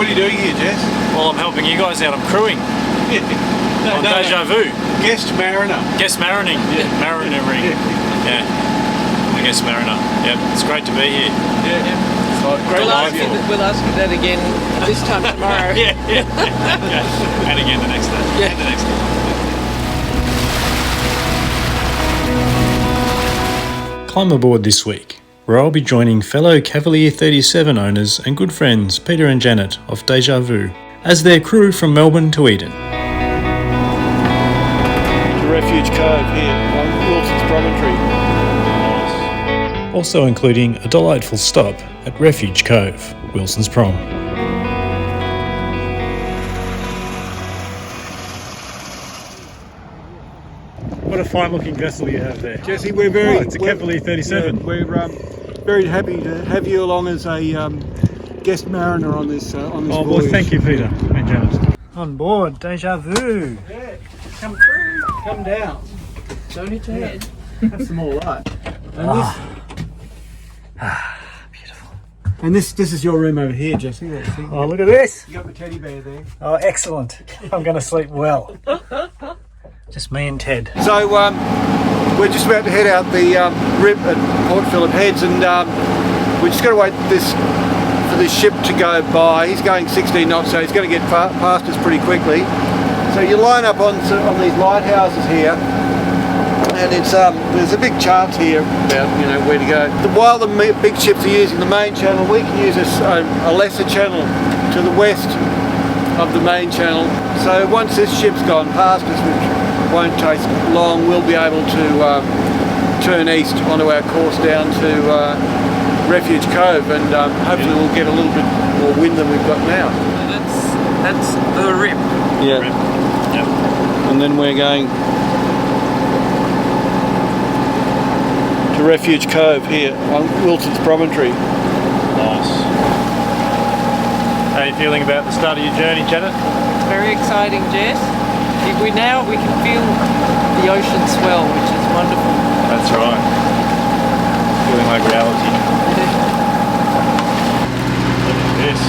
What are you doing here, Jess? Well, I'm helping you guys out. I'm crewing on Déja Vù. Guest mariner. Guest marining. Yeah. Marinering. Yeah. I guess mariner. Yep. It's great to be here. Yeah. We'll ask you that again this time tomorrow. Yeah. Okay. And again the next day. Yeah. And the next day. Climb aboard this week, where I'll be joining fellow Cavalier 37 owners and good friends Peter and Janet of Déja Vù as their crew from Melbourne to Eden. To Refuge Cove here on Wilsons Promontory. Also including a delightful stop at Refuge Cove, Wilsons Prom. What a fine looking vessel you have there. Jesse, we're very... it's a Cavalier 37. Yeah, we're very happy to have you along as a guest mariner on this voyage. Well, thank you, Peter and Janet. On board, Déja Vù. Yeah, come through, come down. Don't hit your head. Have some more light. And Beautiful. And this is your room over here, Jesse. Oh, look at this. You got the teddy bear there. Oh, excellent. I'm going to sleep well. Just me and Ted. So we're just about to head out the rip at Port Phillip Heads, and we're just going to wait for this ship to go by. He's going 16 knots, so he's going to get past us pretty quickly. So you line up on these lighthouses here, and it's there's a big chart here about where to go. While the big ships are using the main channel, we can use a lesser channel to the west of the main channel. So once this ship's gone past us, which won't take long, we'll be able to turn east onto our course down to Refuge Cove, and hopefully we'll get a little bit more wind than we've got now. That's the rip. Yeah. Yep. And then we're going to Refuge Cove here on Wilsons Promontory. Nice. How are you feeling about the start of your journey, Janet? Very exciting, Jess. We can feel the ocean swell, which is wonderful. That's right. Feeling like reality. Look at this.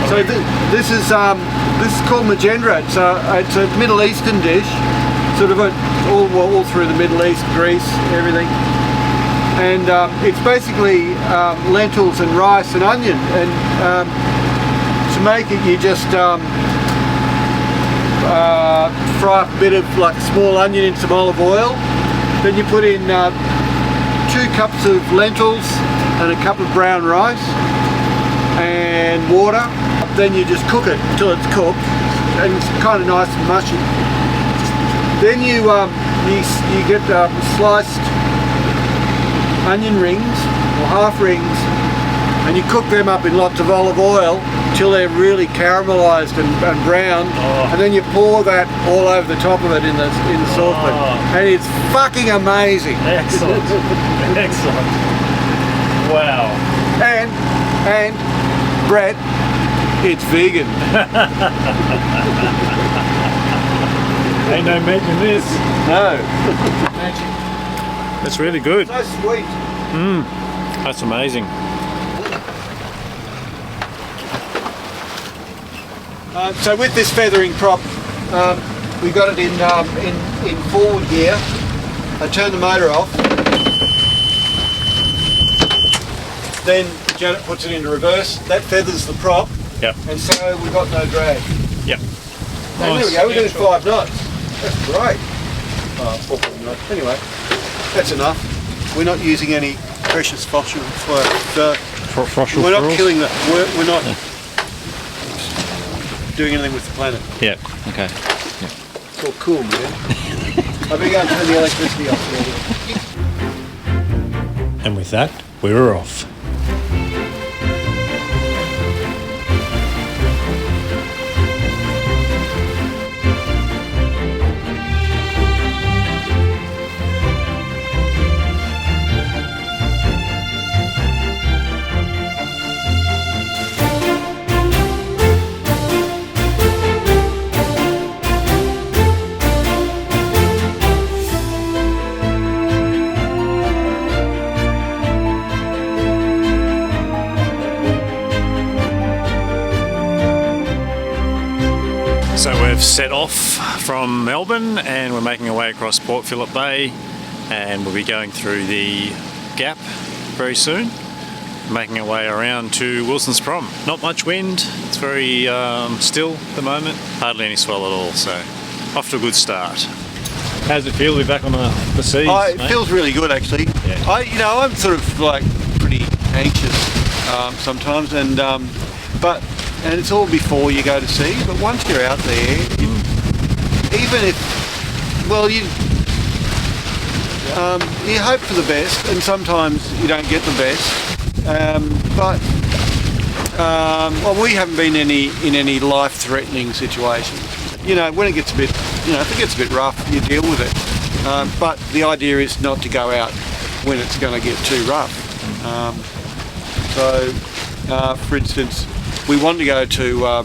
So this is called majendra. It's a Middle Eastern dish, sort of all through the Middle East, Greece, everything. And it's basically lentils and rice and onion. And to make it, you just fry up a bit of like a small onion in some olive oil. Then you put in 2 cups of lentils and a cup of brown rice and water. Then you just cook it till it's cooked, and it's kind of nice and mushy. Then you get sliced onion rings or half rings, and you cook them up in lots of olive oil till they're really caramelised and brown, and then you pour that all over the top of it in the saucepan, and it's fucking amazing. Excellent. Excellent. Wow. And Brett, it's vegan. Ain't no meat in this. No. That's really good. So sweet. That's amazing. So with this feathering prop, we got it in forward gear. I turn the motor off. Then Janet puts it into reverse. That feathers the prop. Yep. And so we've got no drag. Yep. And there we go. We're doing 5 knots. That's great. 4 knots. Anyway, that's enough. We're not using any precious fossil for we're not killing the. We're not doing anything with the planet. Yeah. Okay. It's all cool, man. I better go and turn the electricity off. And with that, we're off. So we've set off from Melbourne and we're making our way across Port Phillip Bay, and we'll be going through the Gap very soon, making our way around to Wilsons Prom. Not much wind, it's very still at the moment, hardly any swell at all, so off to a good start. How does it feel to be back on the seas? It feels really good actually. Yeah. I'm sort of like pretty anxious sometimes, and it's all before you go to sea. But once you're out there, even if, well, you hope for the best, and sometimes you don't get the best. Well, we haven't been in any life-threatening situations. You know, when it gets a bit, if it gets a bit rough, you deal with it. But the idea is not to go out when it's going to get too rough. For instance, we want to go to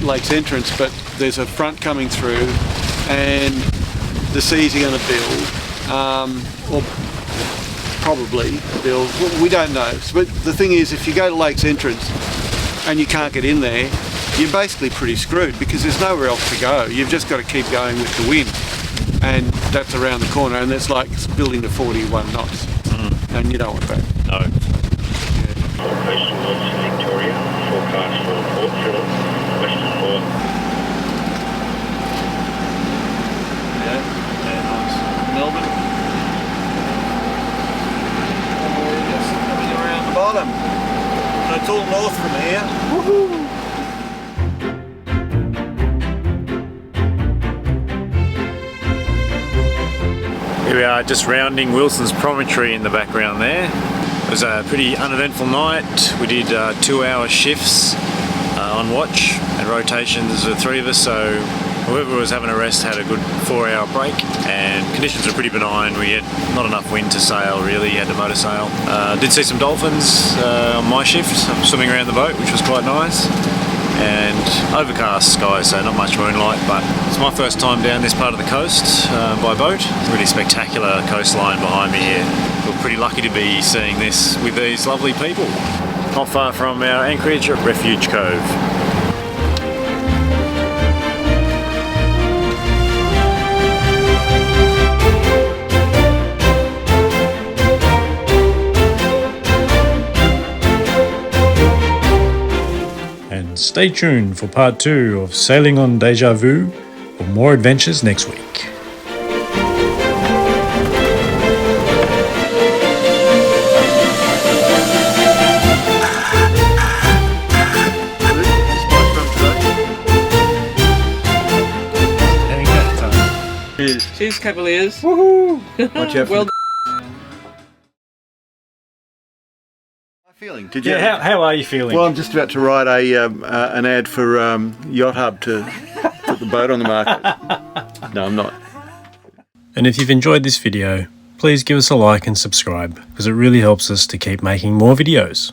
Lake's Entrance, but there's a front coming through, and the seas are going to build, or probably build. We don't know. But the thing is, if you go to Lake's Entrance and you can't get in there, you're basically pretty screwed because there's nowhere else to go. You've just got to keep going with the wind, and that's around the corner, and it's like building to 41 knots, and you don't want that. No. Coastal winds in Victoria, forecast for Port Phillip, Western Port. Yeah, nice. Melbourne. And we're just coming around the bottom. So it's all north from here. Woohoo! Here we are, just rounding Wilson's Promontory in the background there. It was a pretty uneventful night. We did 2-hour shifts on watch and rotations. There's 3 of us, so whoever was having a rest had a good 4-hour break, and conditions were pretty benign. We had not enough wind to sail really, had to motor sail. Did see some dolphins on my shift, swimming around the boat, which was quite nice. And overcast skies, so not much moonlight, but it's my first time down this part of the coast by boat. Really spectacular coastline behind me here. We're pretty lucky to be seeing this with these lovely people. Not far from our anchorage at Refuge Cove. And stay tuned for part 2 of Sailing on Déja Vù for more adventures next week. Cheers, Cavaliers. Woohoo! Watch out for Well, feeling? Did you? Yeah, how are you feeling? Well, I'm just about to write an ad for Yacht Hub to put the boat on the market. No, I'm not. And if you've enjoyed this video, please give us a like and subscribe, because it really helps us to keep making more videos.